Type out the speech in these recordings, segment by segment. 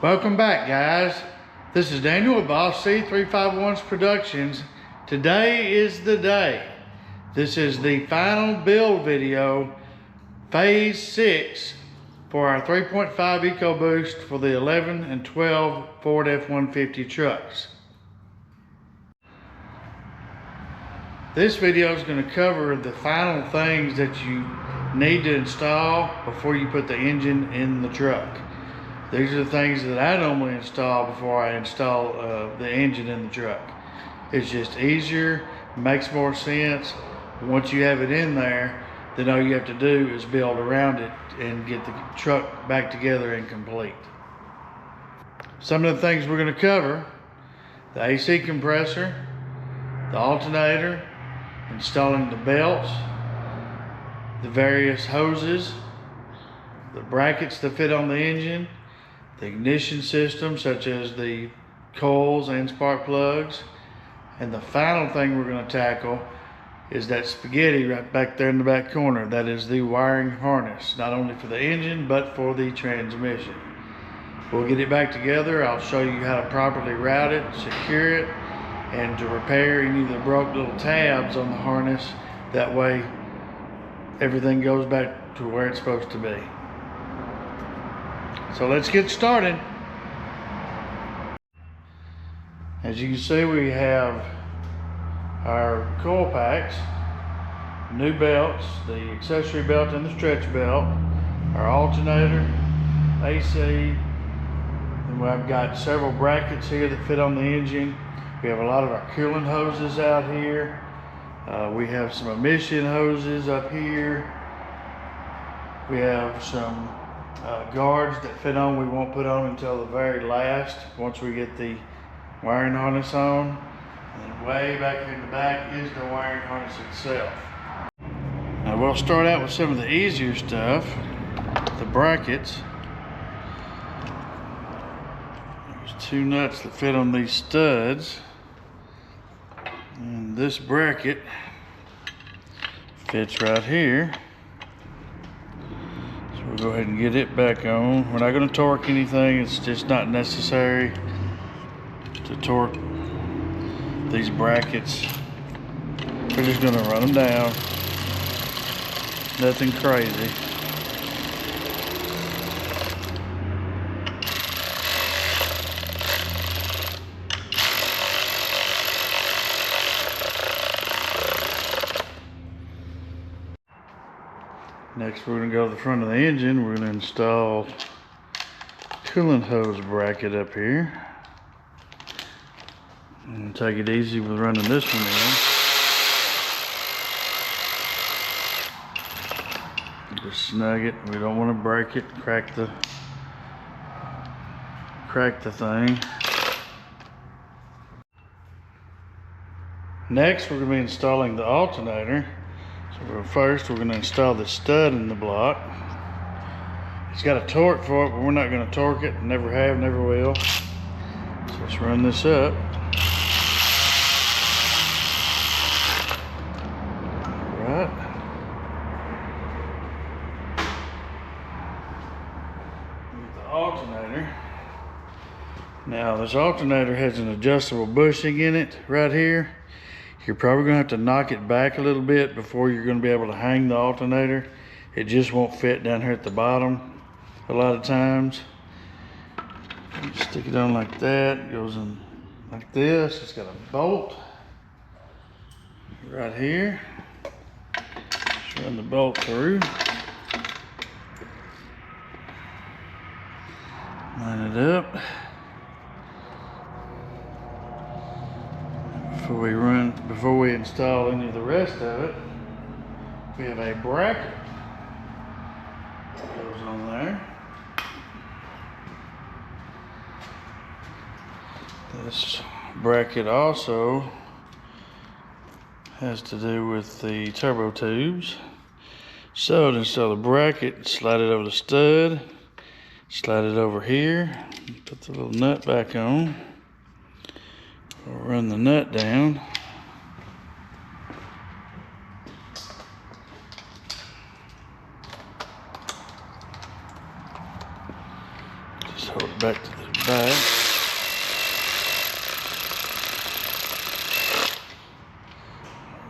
Welcome back, guys. This is Daniel with Boss C351's Productions. Today is the day. This is the final build video, phase 6 for our 3.5 Ecoboost for the 11 and 12 Ford F-150 trucks. This video is going to cover the final things that you need to install before you put the engine in the truck. These are the things that I normally install before I install the engine in the truck. It's just easier, makes more sense. Once you have it in there, then all you have to do is build around it and get the truck back together and complete. Some of the things we're going to cover: the AC compressor, the alternator, installing the belts, the various hoses, the brackets that fit on the engine, the ignition system such as the coils and spark plugs, and the final thing we're going to tackle is that spaghetti right back there in the back corner. That is the wiring harness, not only for the engine but for the transmission. We'll get it back together. I'll show you how to properly route it, secure it, and to repair any of the broke little tabs on the harness. That way everything goes back to where it's supposed to be. So let's get started. As you can see, we have our coil packs, new belts, the accessory belt and the stretch belt, our alternator, AC, and I've got several brackets here that fit on the engine. We have a lot of our coolant hoses out here. We have some emission hoses up here. We have some guards that fit on. We won't put on until the very last, once we get the wiring harness on. And then way back in the back is the wiring harness itself. Now we'll start out with some of the easier stuff, the brackets. There's two nuts that fit on these studs, and this bracket fits right here. We'll go ahead and get it back on. We're not going to torque anything. It's just not necessary to torque these brackets. We're just going to run them down. Nothing crazy. Next, we're going to go to the front of the engine. We're going to install coolant hose bracket up here. And take it easy with running this one in. Just snug it. We don't want to break it, crack the thing. Next, we're going to be installing the alternator. So first, we're going to install the stud in the block. It's got a torque for it, but we're not going to torque it. Never have, never will. So let's run this up. All right. Get the alternator. Now, this alternator has an adjustable bushing in it right here. You're probably going to have to knock it back a little bit before you're going to be able to hang the alternator. It just won't fit down here at the bottom a lot of times. You stick it on like that. It goes in like this. It's got a bolt right here. Just run the bolt through. Line it up. Before we install any of the rest of it, we have a bracket that goes on there. This bracket also has to do with the turbo tubes. So to install the bracket, slide it over the stud, slide it over here, put the little nut back on. We'll run the nut down. Just hold it back to the back.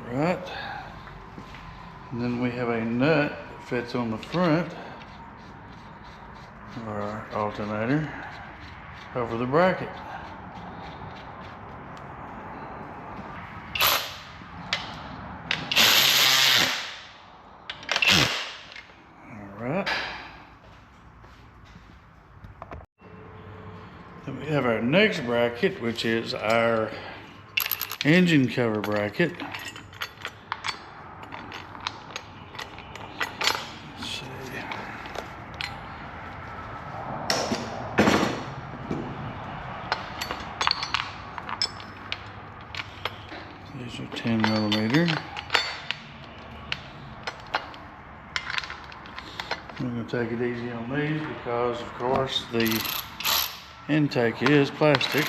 Alright. And then we have a nut that fits on the front of our alternator over the bracket. Alright. Then we have our next bracket, which is our engine cover bracket. Let's see. These are 10mm. I'm going to take it easy on these because, of course, the intake is plastic.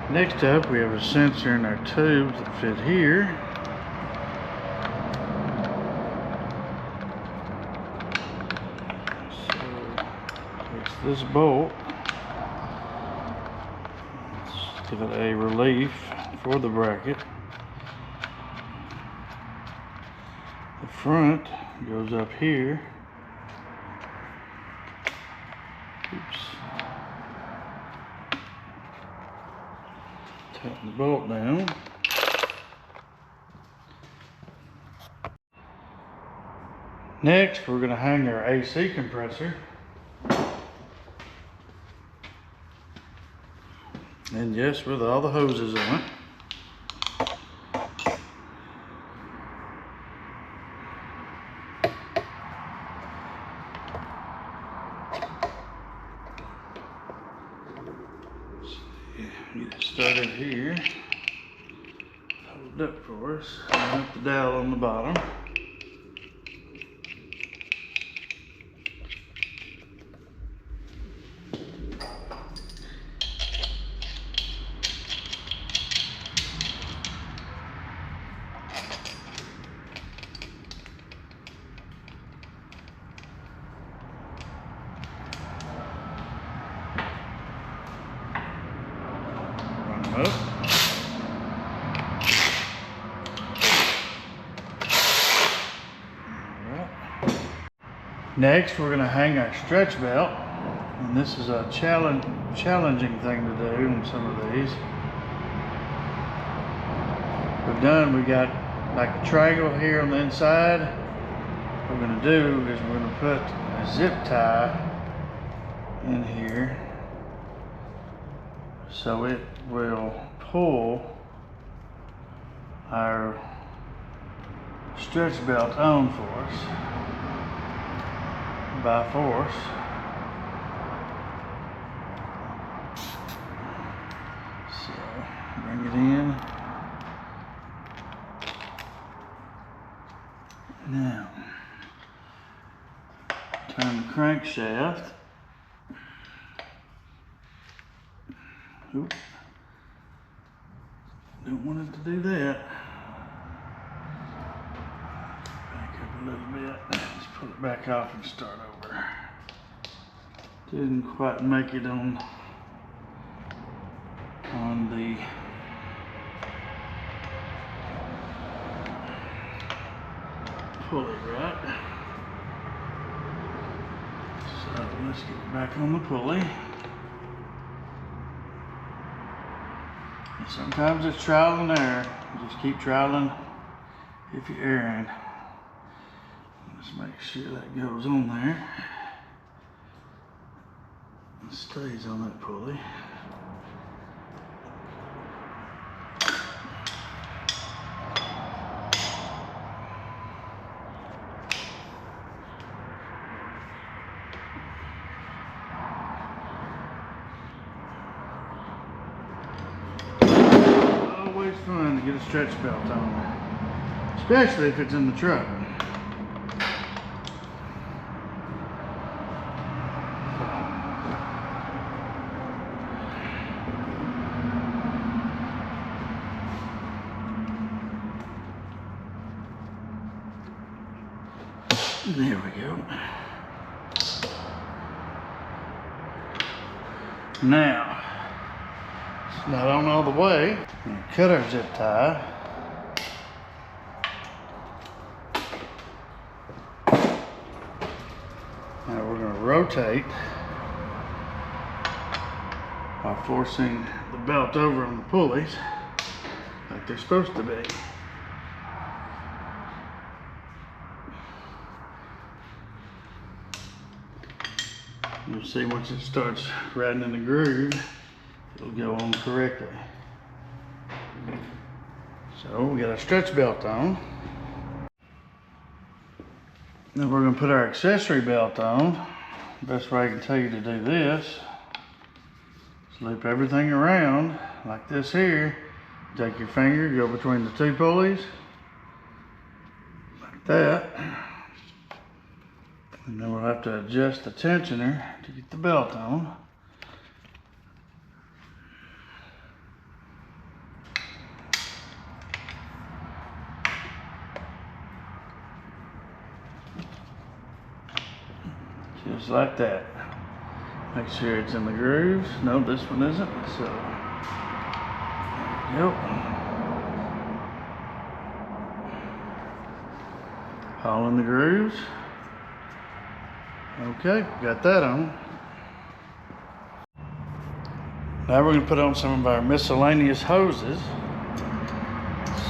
Next up, we have a sensor in our tubes that fit here. This bolt, let's give it a relief for the bracket. The front goes up here. Oops. Tighten the bolt down. Next, we're going to hang our AC compressor. And yes, with all the hoses on it. Get it started here. Hold it up for us. And up the dowel on the bottom. Up. Alright. Next, we're going to hang our stretch belt, and this is a challenging thing to do on some of these. We got like a triangle here on the inside. What we're going to do is we're going to put a zip tie in here so it will pull our stretch belt on for us by force. So bring it in. Now turn the crankshaft. Oops. Don't want it to do that. Back up a little bit. Let's pull it back off and start over. Didn't quite make it on the pulley right. So let's get it back on the pulley. Sometimes it's trial and error. You just keep trialing if you're erring. Let's make sure that goes on there. It stays on that pulley. Always fun to get a stretch belt on, especially if it's in the truck. There we go. Now, it's not on all the way. We're gonna cut our zip tie. Now we're gonna rotate by forcing the belt over on the pulleys like they're supposed to be. You'll see once it starts riding in the groove, it'll go on correctly. So we got our stretch belt on. Now we're going to put our accessory belt on. The best way I can tell you to do this is loop everything around like this here. Take your finger, go between the two pulleys like that. And then we'll have to adjust the tensioner to get the belt on. Just like that. Make sure it's in the grooves. No, this one isn't. So, there we go. All in the grooves. Okay, got that on. Now we're going to put on some of our miscellaneous hoses.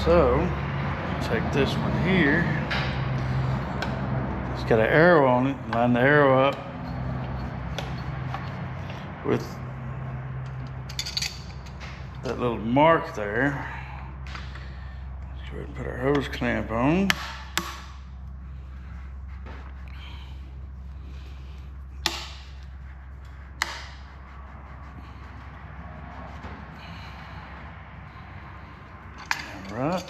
So, take this one here. It's got an arrow on it. Line the arrow up with that little mark there. Let's go ahead and put our hose clamp on. Right,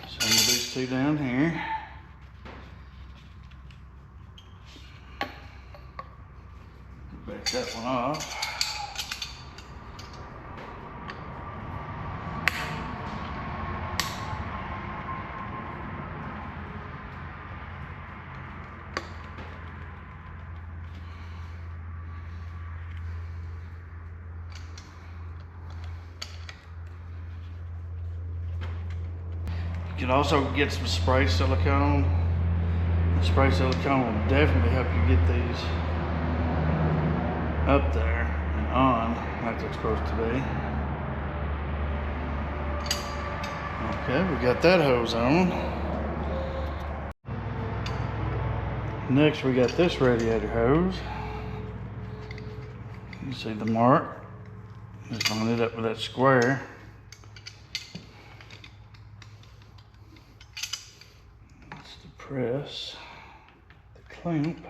some of these two down here. Back that one off. You can also get some spray silicone. The spray silicone will definitely help you get these up there and on like they're supposed to be. Okay, we got that hose on. Next we got this radiator hose. You see the mark. Just line it up with that square. Press the clamp.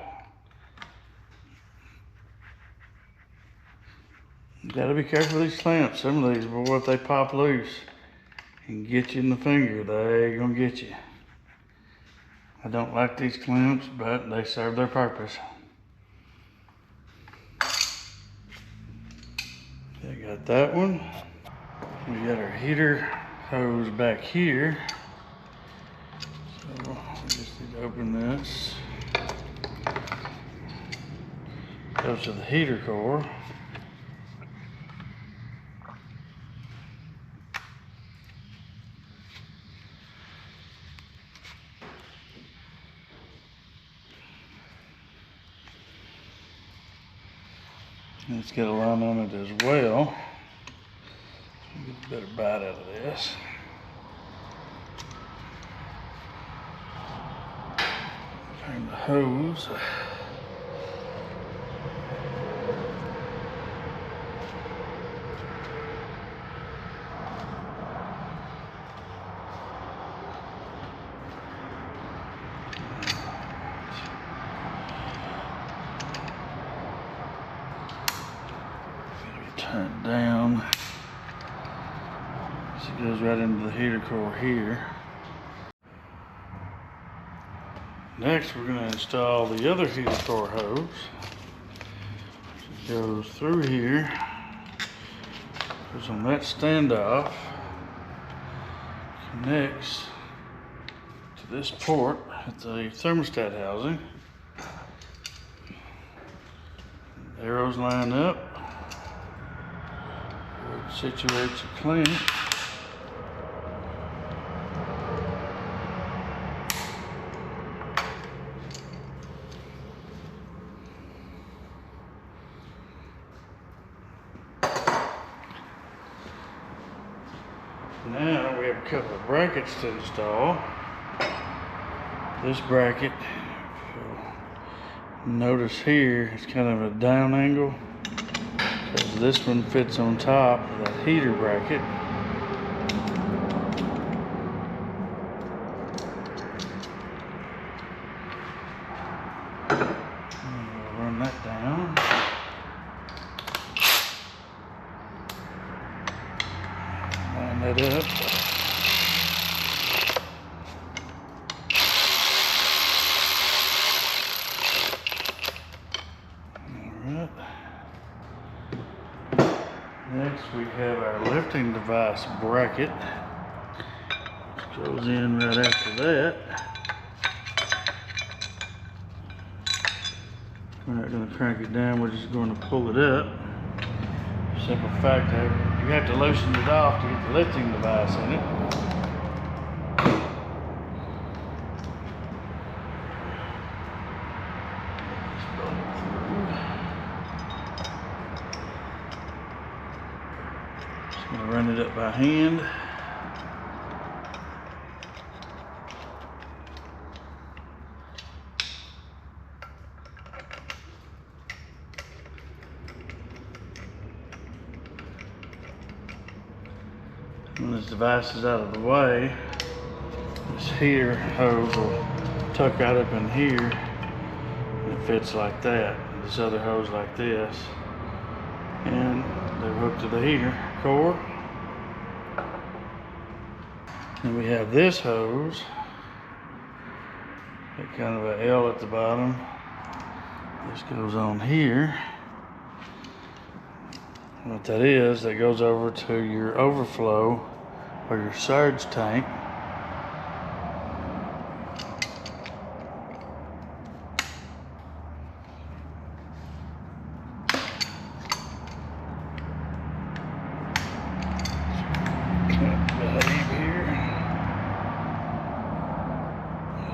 You gotta be careful with these clamps. Some of these, boy, if they pop loose and get you in the finger, they gonna get you. I don't like these clamps, but they serve their purpose. Okay, got that one. We got our heater hose back here. So we just need to open this. Goes to the heater core. And it's got a line on it as well. Get a better bite out of this. Turn the hose. Turn it down. So it goes right into the heater core here. Next, we're going to install the other heater core hose. It goes through here, goes on that standoff, connects to this port at the thermostat housing. Arrows line up. Where it situates your clamp. Now we have a couple of brackets to install. This bracket, notice here, it's kind of a down angle because this one fits on top of that heater bracket. We'll run that down. Line that up. Next we have our lifting device bracket, which goes in right after that. We're not going to crank it down, we're just going to pull it up. Simple fact that you have to loosen it off to get the lifting device in it. Gonna run it up by hand. When this device is out of the way, this heater hose will tuck right up in here and it fits like that. This other hose like this, and they're hooked to the heater core. And we have this hose, got kind of an L at the bottom. This goes on here. What that is, that goes over to your overflow or your surge tank.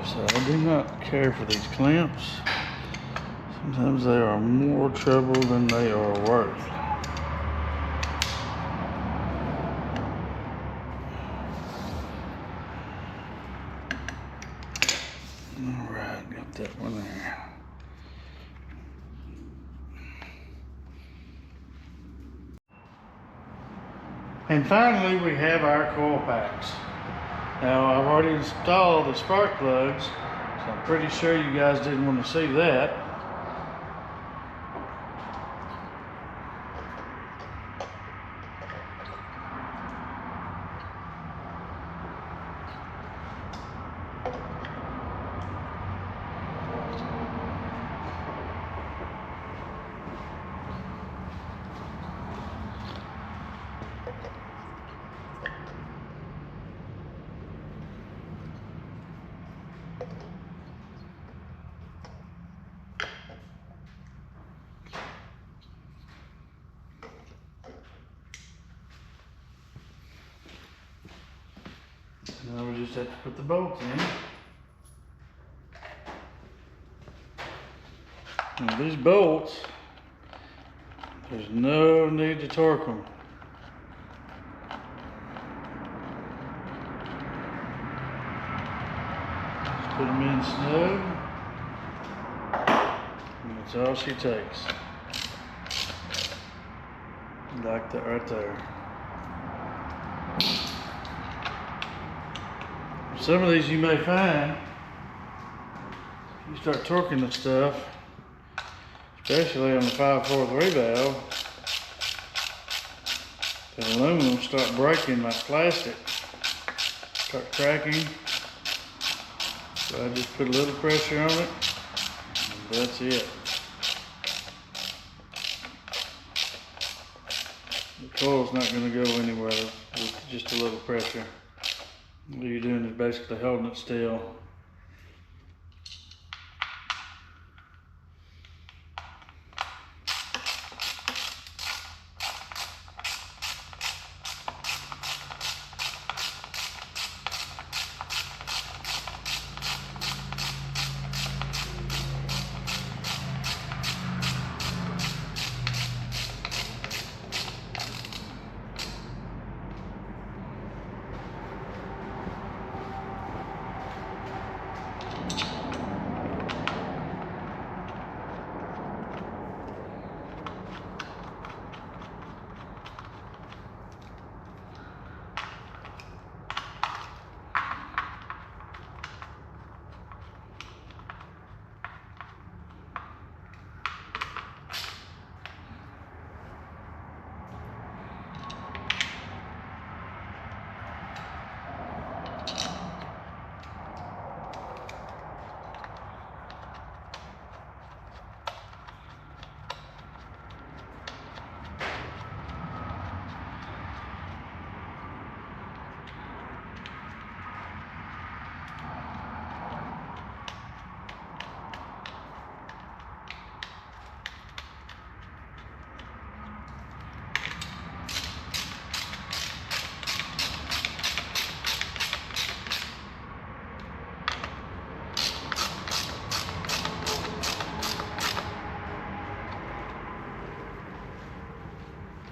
So I do not care for these clamps. Sometimes they are more trouble than they are worth. Alright, got that one there. And finally we have our coil packs. Now I've already installed the spark plugs, so I'm pretty sure you guys didn't want to see that. Now we just have to put the bolts in. Now these bolts, there's no need to torque them. Just put them in snug, and that's all she takes. Like that right there. Some of these you may find, you start torquing the stuff, especially on the 5.4 valve, the aluminum start breaking like plastic, start cracking. So I just put a little pressure on it, and that's it. The coil's not going to go anywhere with just a little pressure. What you're doing is basically holding it still.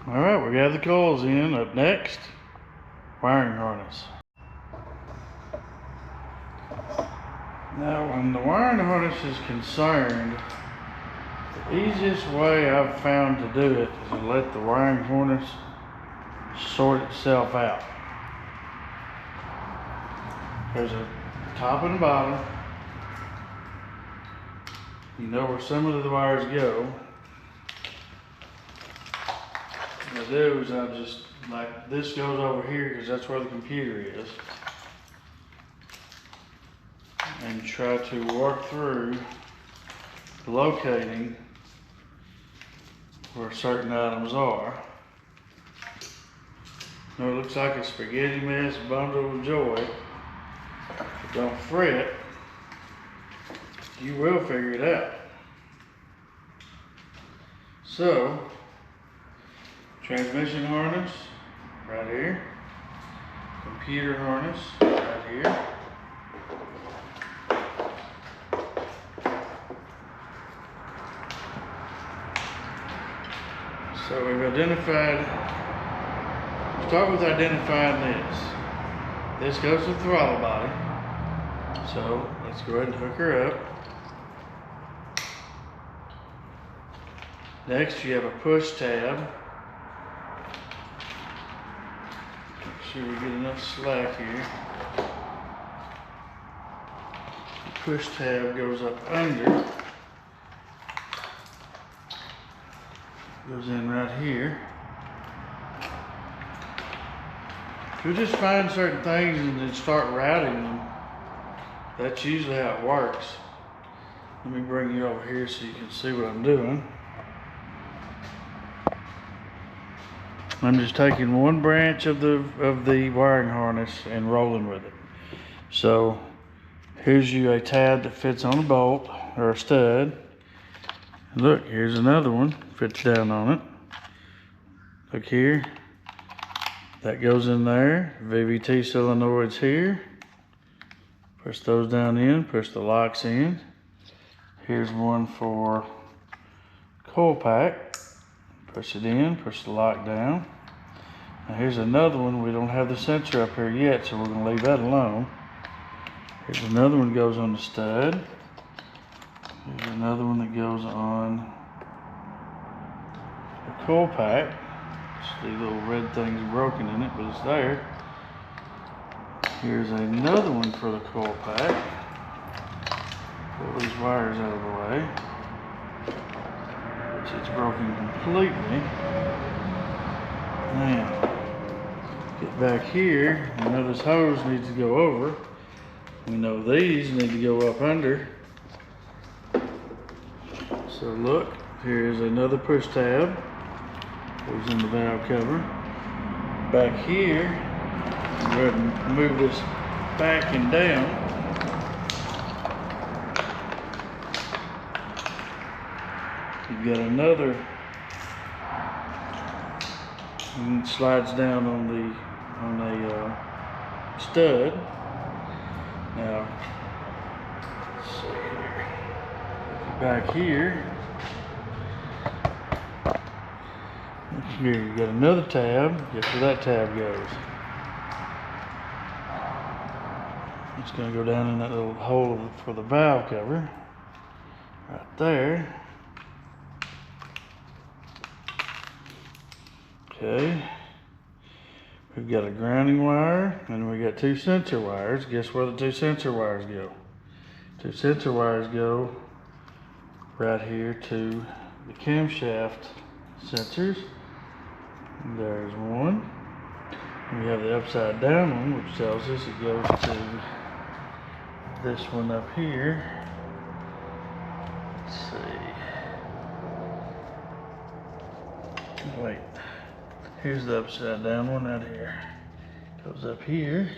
All right, we got the coils in. Up next, wiring harness. Now, when the wiring harness is concerned, the easiest way I've found to do it is to let the wiring harness sort itself out. There's a top and a bottom. You know where some of the wires go. What I do is I just, like, this goes over here because that's where the computer is. And try to work through locating where certain items are. Now it looks like a spaghetti mess bundle of joy. But don't fret, you will figure it out. So, transmission harness right here, computer harness right here. So we've identified, start with identifying this. This goes to the throttle body. So let's go ahead and hook her up. Next you have a push tab. Make sure we get enough slack here. The push tab goes up under. Goes in right here. If you just find certain things and then start routing them, that's usually how it works. Let me bring you over here so you can see what I'm doing. I'm just taking one branch of the wiring harness and rolling with it. So here's you a tab that fits on a bolt or a stud. Look, here's another one, fits down on it. Look here, that goes in there. VVT solenoids here. Push those down in, push the locks in. Here's one for coil pack. Push it in, push the lock down. Now here's another one. We don't have the sensor up here yet, so we're gonna leave that alone. Here's another one that goes on the stud. Here's another one that goes on the coil pack. See, little red thing's broken in it, but it's there. Here's another one for the coil pack. Pull these wires out of the way. Which it's broken completely. Now, get back here. You know this hose needs to go over. We know these need to go up under. So look, here's another push tab. Goes in the valve cover. Back here, go ahead and move this back and down. You've got another, and it slides down on the stud. Now, let's see here. Back here, you got another tab. Guess where that tab goes? It's going to go down in that little hole for the valve cover, right there. Okay, we've got a grounding wire, and we got two sensor wires. Guess where the two sensor wires go? Two sensor wires go right here to the camshaft sensors. There's one. We have the upside down one, which tells us it goes to this one up here. Let's see. Wait. Here's the upside down one right here. Goes up here.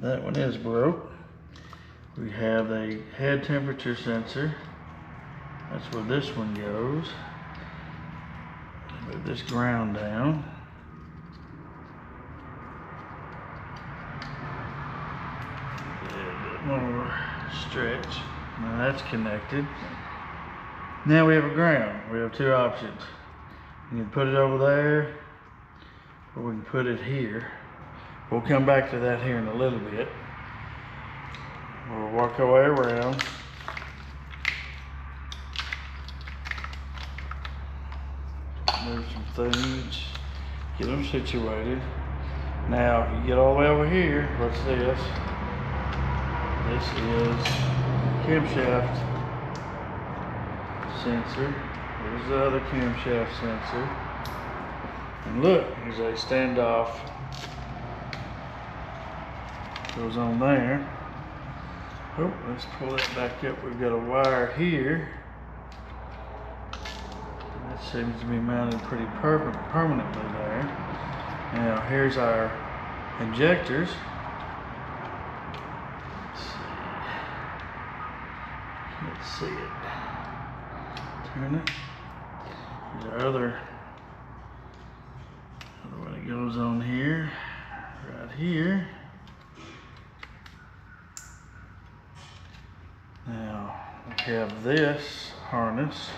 That one is broke. We have a head temperature sensor. That's where this one goes. Move this ground down. Get a bit more stretch. Now that's connected. Now we have a ground. We have two options. You can put it over there, or we can put it here. We'll come back to that here in a little bit. We'll work our way around. Move some things, get them situated. Now, if you get all the way over here, what's this? This is camshaft sensor. Here's the other camshaft sensor. And look, here's a standoff. Goes on there. Oh, let's pull that back up. We've got a wire here. That seems to be mounted pretty permanently there. Now here's our injectors. Let's see it. Turn it. There's our other one that goes on here, right here. Now we have this harness.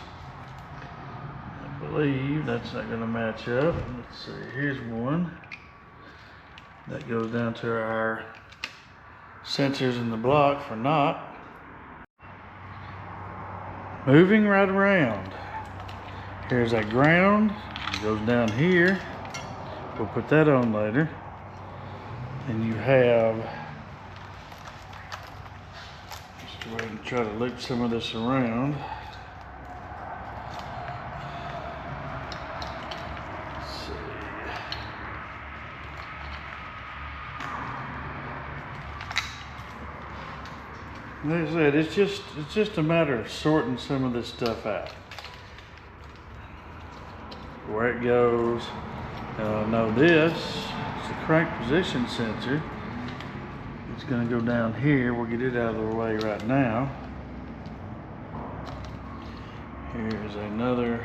I believe that's not going to match up. Let's see, here's one that goes down to our sensors in the block for knock. Moving right around. Here's a ground, it goes down here. We'll put that on later. And you have, just go ahead and try to loop some of this around. Like I said, it's just a matter of sorting some of this stuff out. Where it goes. Now this is the crank position sensor. It's going to go down here. We'll get it out of the way right now. Here's another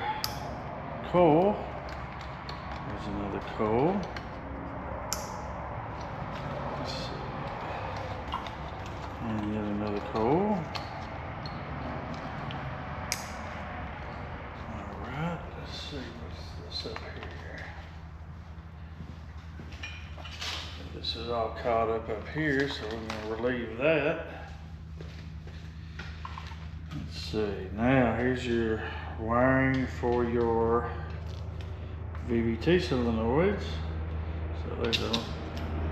coil. There's another coil. And yet another coil. Alright, let's see what's this up here. This is all caught up here, so we're going to relieve that. Let's see, now here's your wiring for your VVT solenoids. So there's a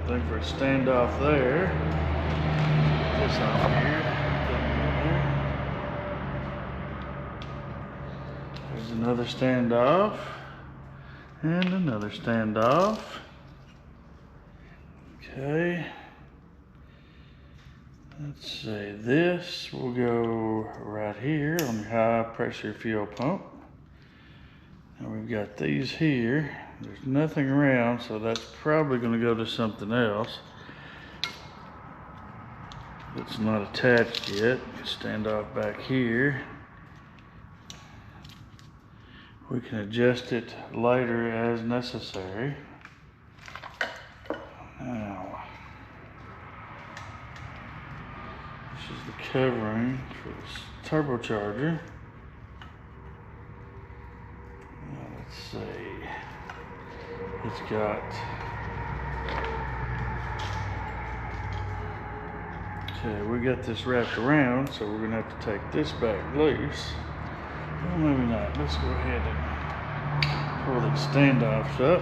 thing for a standoff there. This on here. There's another standoff and another standoff. Okay. Let's see, this will go right here on the high pressure fuel pump. And we've got these here. There's nothing around, so that's probably going to go to something else. It's not attached yet. Stand off back here. We can adjust it later as necessary. Now, this is the covering for this turbocharger. Now, let's see. It's got okay, we got this wrapped around, so we're gonna have to take this back loose. Well, maybe not. Let's go ahead and pull these standoffs up.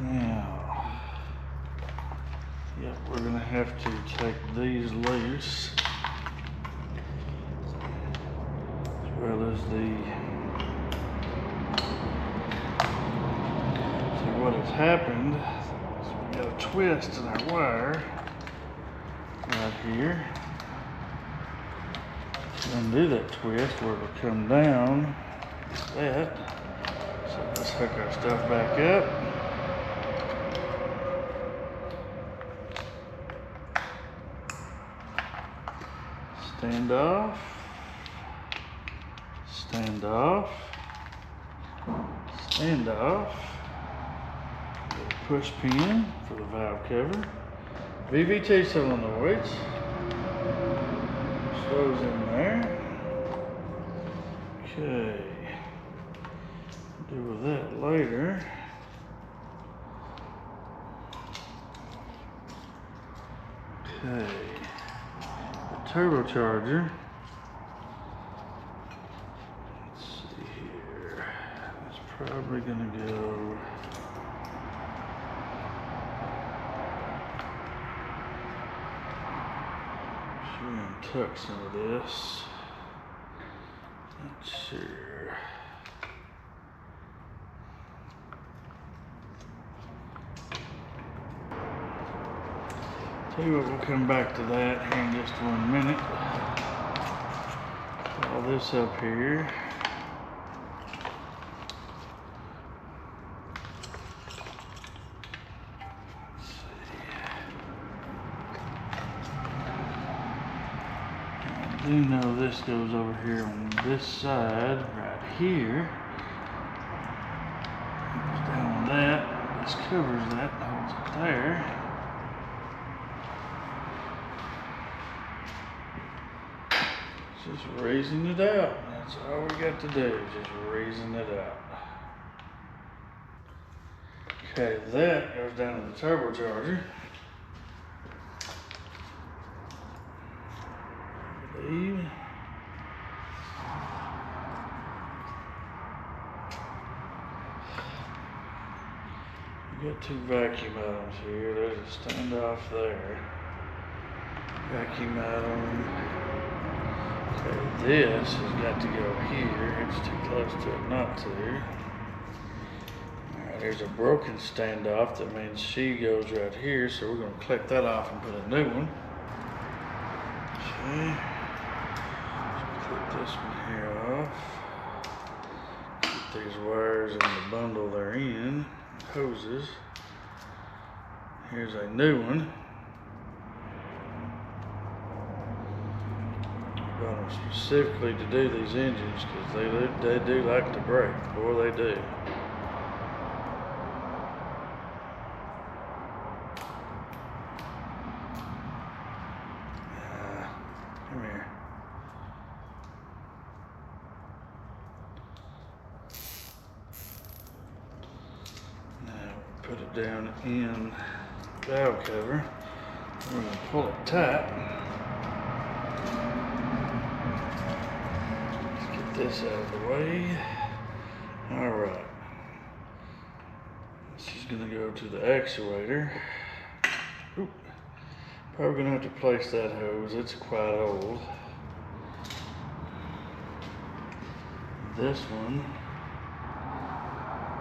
Now, yep, we're gonna have to take these loose, as well as see what has happened. Got a twist in our wire right here. Undo that twist where it'll come down like that. So let's hook our stuff back up. Stand off. Stand off. Stand off. Push pin for the valve cover. VVT solenoids. Those in there. Okay, deal with that later. Okay, the turbocharger. Let's see here. It's probably gonna go. We're gonna tuck some of this. Not sure. Tell you what, we'll come back to that here in just 1 minute. All this up here. Let's see. I do know this goes over here on this side, right here. Goes down on that. This covers that, holds it there. Just raising it out. That's all we got to do, just raising it out. Okay, that goes down to the turbocharger. I believe. You got two vacuum items here. There's a standoff there. Vacuum item. Okay, this has got to go here. It's too close to it not to. Alright, there's a broken standoff. That means she goes right here. So we're going to click that off and put a new one. Okay. Click this one here off. Get these wires in the bundle they're in. Hoses. Here's a new one. Got them specifically to do these engines because they do like to break. Boy, they do. Come here. Now put it down in the valve cover. We're going to pull it tight. This out of the way. All right. This is going to go to the actuator. Oop. Probably going to have to place that hose. It's quite old. This one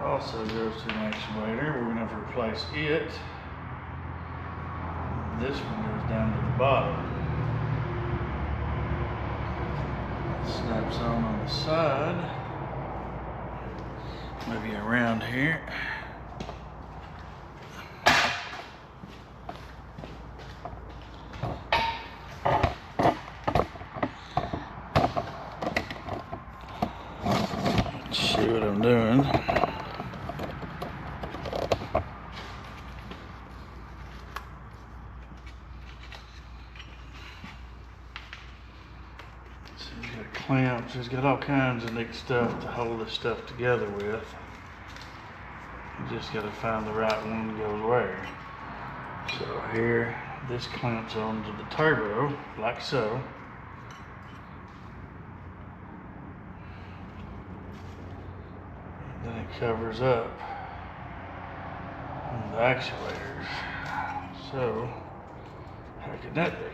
also goes to an actuator. We're going to have to replace it. This one goes down to the bottom. Snaps on the side, maybe around here. Let's see what I'm doing. Clamps, it's got all kinds of neat stuff to hold this stuff together with. You just got to find the right one that goes where. So here, this clamps onto the turbo, like so. Then it covers up on the actuators. So, how can that be?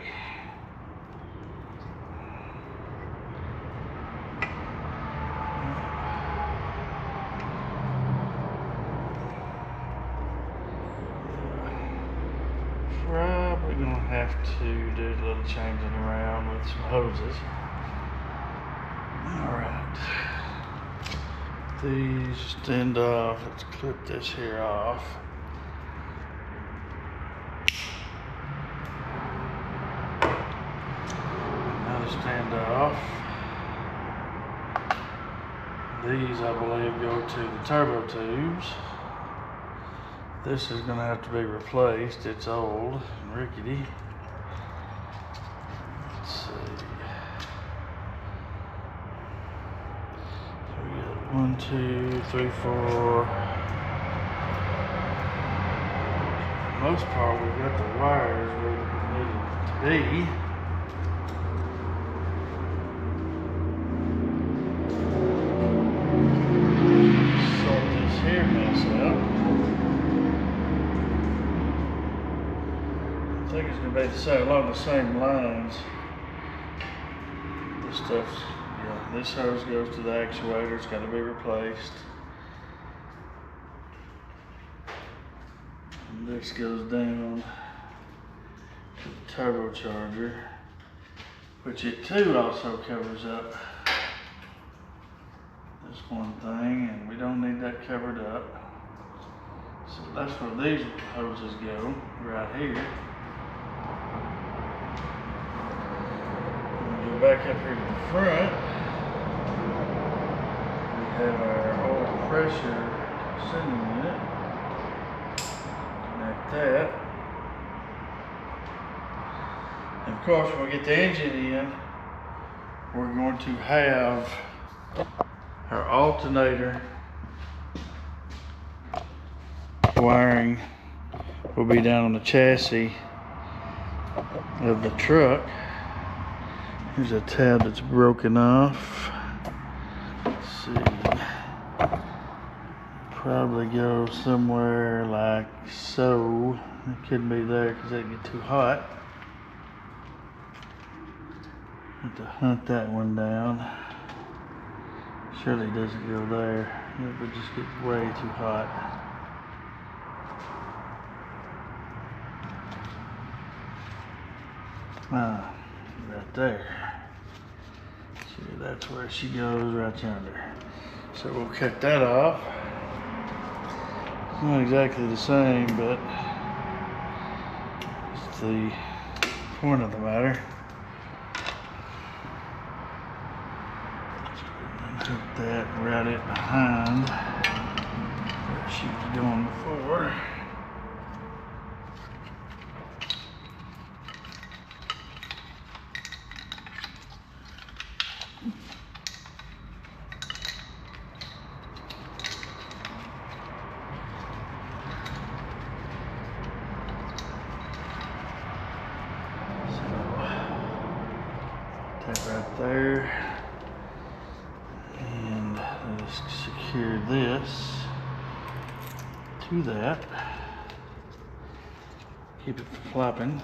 Probably gonna have to do a little changing around with some hoses. Alright. These stand off. Let's clip this here off. Another stand off. These, I believe, go to the turbo tubes. This is going to have to be replaced. It's old and rickety. Let's see. 1, 2, 3, 4. For the most part, we've got the wires where we need it to be. Sort this here mess out. I think it's going to be the same, along the same lines. This stuff's, yeah, this hose goes to the actuator. It's got to be replaced. And this goes down to the turbocharger, which it too also covers up this one thing, and we don't need that covered up. So that's where these hoses go, right here. Back up here to the front, we have our oil pressure sending unit. Connect that. And of course, when we get the engine in, we're going to have our alternator wiring will be down on the chassis of the truck. Here's a tab that's broken off. Let's see. Probably go somewhere like so. It couldn't be there because it'd get too hot. Have to hunt that one down. Surely it doesn't go there. It would just get way too hot. Ah, right there. See, that's where she goes, right yonder. So we'll cut that off. It's not exactly the same, but it's the point of the matter. Put that right it behind where she was going before. That right there, and let's secure this to that. Keep it from flopping.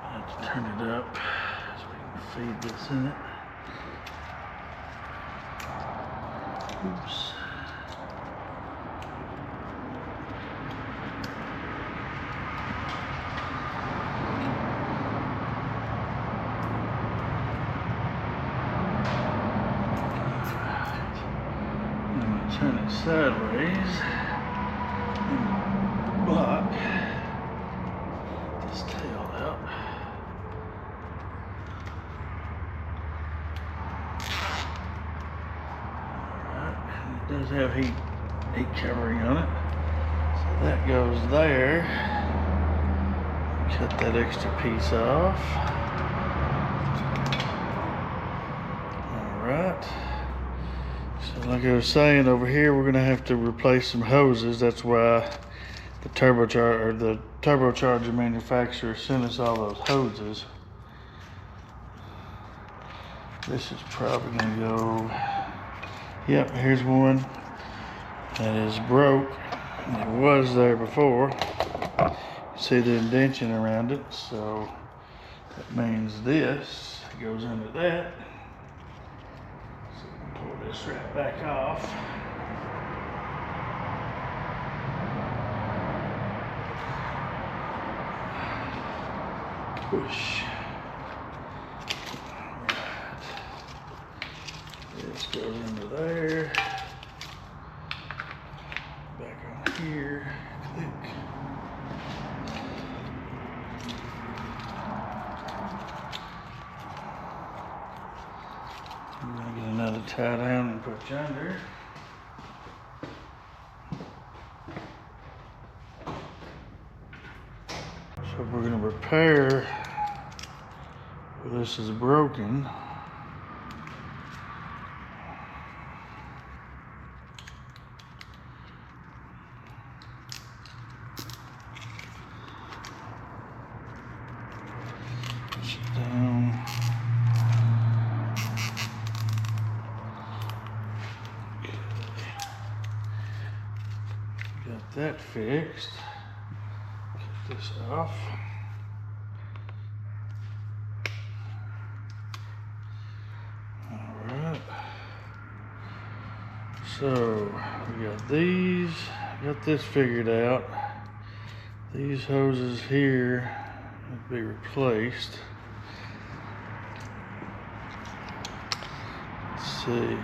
I have to turn it up so we can feed this in it. Oops. Turn it sideways and block this tail out. Alright, it does have heat covering on it. So that goes there. Cut that extra piece off. Alright. So like I was saying, over here we're going to have to replace some hoses. That's why the turbocharger manufacturer sent us all those hoses. This is probably going to go, yep, here's one that is broke. It was there before. You see the indentation around it, so that means this goes into that. Pull this right back off. Push. Alright. This goes into there. Back on here. Click. I'm gonna get another tie down and put you under. So we're gonna repair this is broken. Push it down. Okay. Got that fixed. Get this off. So we got these, got this figured out. These hoses here need to be replaced. Let's see.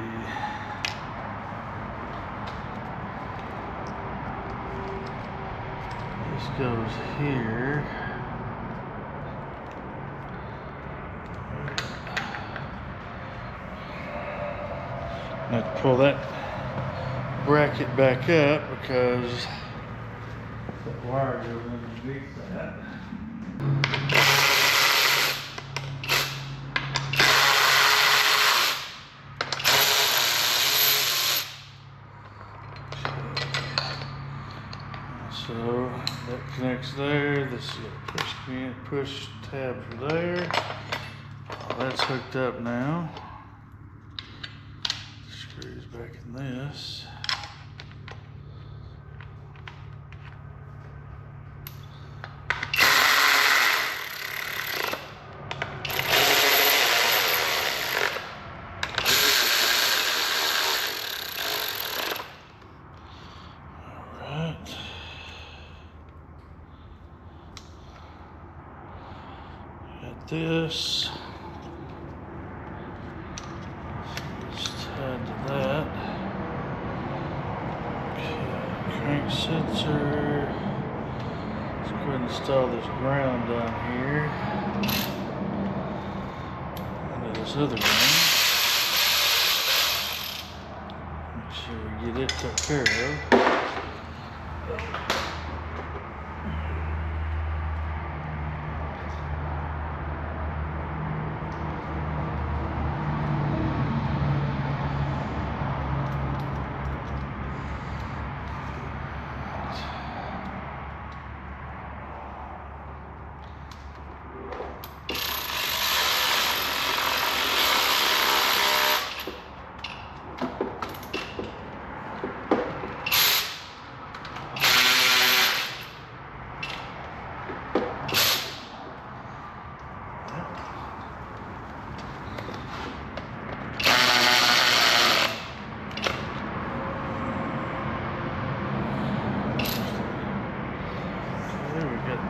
This goes here. I have to pull that bracket back up because that wire goes underneath that. So that connects there. This is a push tab for there. All that's hooked up now. The screws back in this. This just tied to that. Okay, crank sensor. Let's go ahead and install this ground down here into this other ground. Make sure we get it took care of.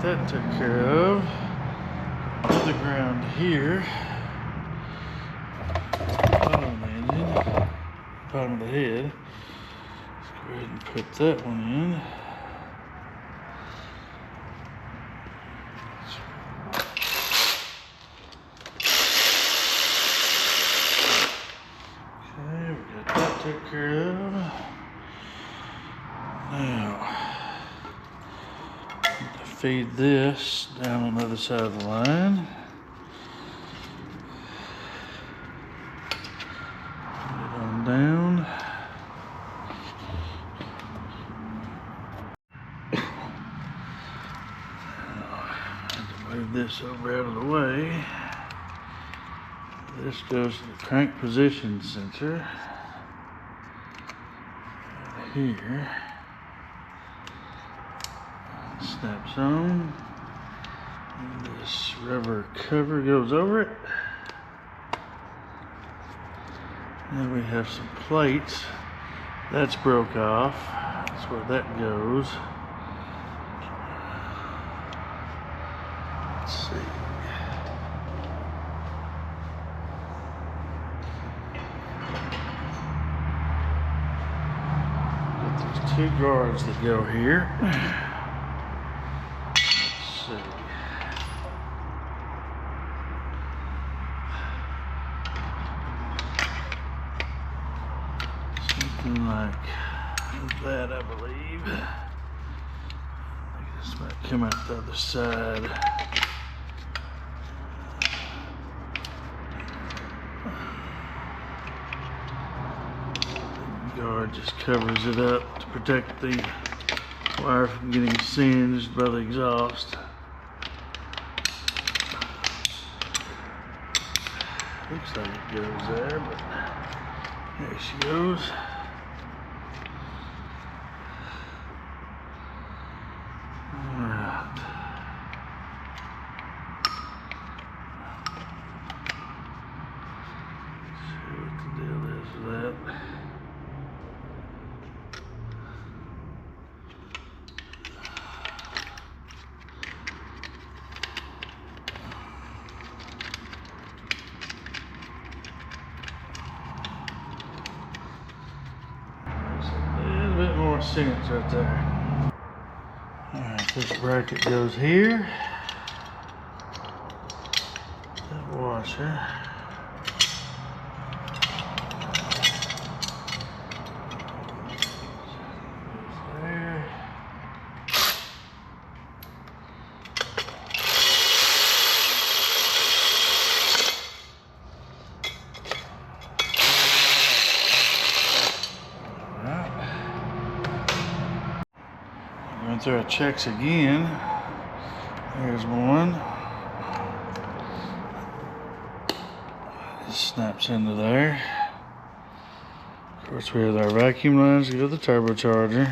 That took care of. Another ground here. Bottom of the engine. Bottom of the head. Let's go ahead and put that one in. Okay, we got that took care of. Now, feed this down on the other side of the line. Put it on down. Now, I have to move this over out of the way. This goes to the crank position sensor right here. Snaps on, and this rubber cover goes over it. Then we have some plates. That's broke off. That's where that goes. Let's see. Got these two guards that go here. Something like that, I believe. I think this might come out the other side. That just covers it up to protect the wire from getting singed by the exhaust. Looks like it goes there, but there she goes. Alright. See what the deal is with that. Sense right there. Alright, this bracket goes here. That washer. Goes there. Went through our checks again. There's one. It snaps into there. Of course, we have our vacuum lines to go to the turbocharger.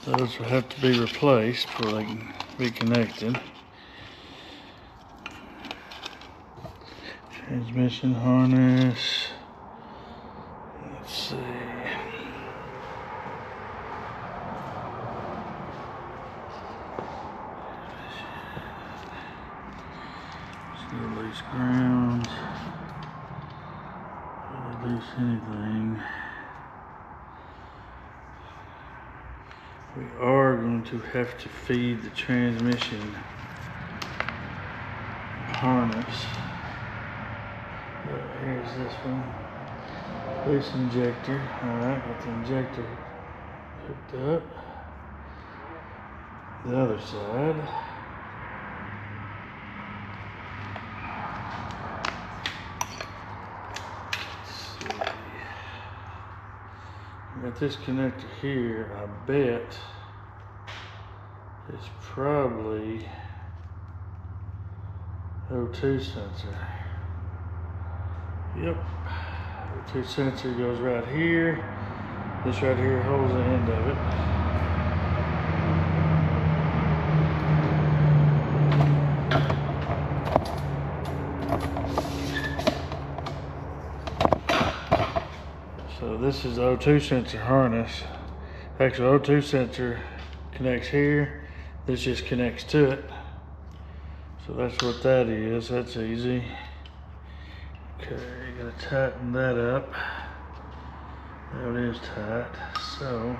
Those will have to be replaced before they can be connected. Transmission harness. Let's see. Loose ground, really loose anything. We are going to have to feed the transmission harness. Here's this one, loose injector. Alright, got the injector hooked up. The other side. Got this connector here. I bet it's probably O2 sensor. Yep, O2 sensor goes right here. This right here holds the end of it. So this is the O2 sensor harness. Actually, O2 sensor connects here. This just connects to it. So that's what that is. That's easy. Okay, you gotta tighten that up. There it is tight. So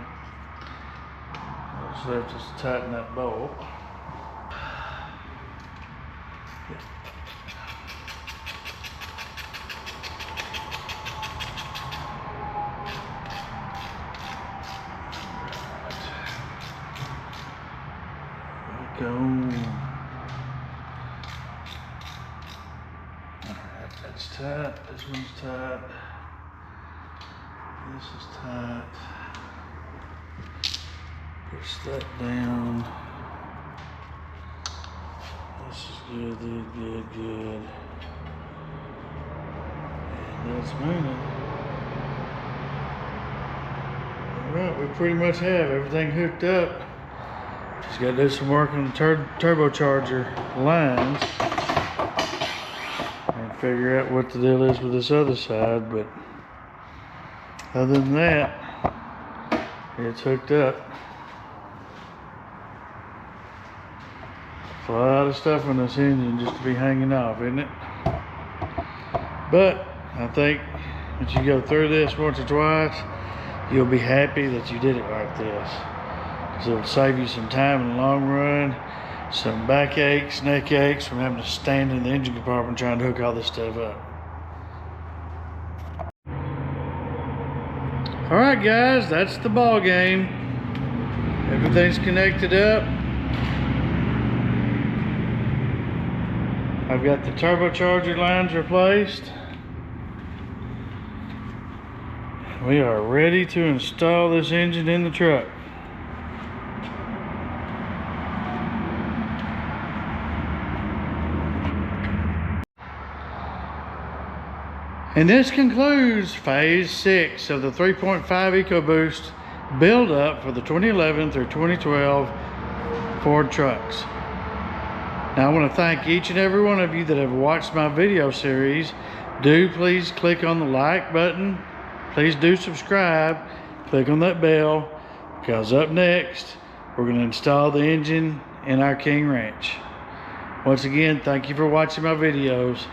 I'll just have to tighten that bolt. Go. Alright, that's tight. This one's tight. This is tight. Push that down. This is good, good. And that's moving. Alright, we pretty much have everything hooked up. Just got to do some work on the turbocharger lines and figure out what the deal is with this other side, but other than that, it's hooked up. It's a lot of stuff on this engine just to be hanging off, isn't it? But I think once you go through this once or twice, you'll be happy that you did it like this. So it'll save you some time in the long run, some back aches, neck aches from having to stand in the engine compartment trying to hook all this stuff up. All right, guys, that's the ball game. Everything's connected up. I've got the turbocharger lines replaced. We are ready to install this engine in the truck. And this concludes phase 6 of the 3.5 Ecoboost build up for the 2011 through 2012 Ford trucks. Now I want to thank each and every one of you that have watched my video series. Do please click on the like button. Please do subscribe. Click on that bell, because up next we're going to install the engine in our King Ranch. Once again, thank you for watching my videos.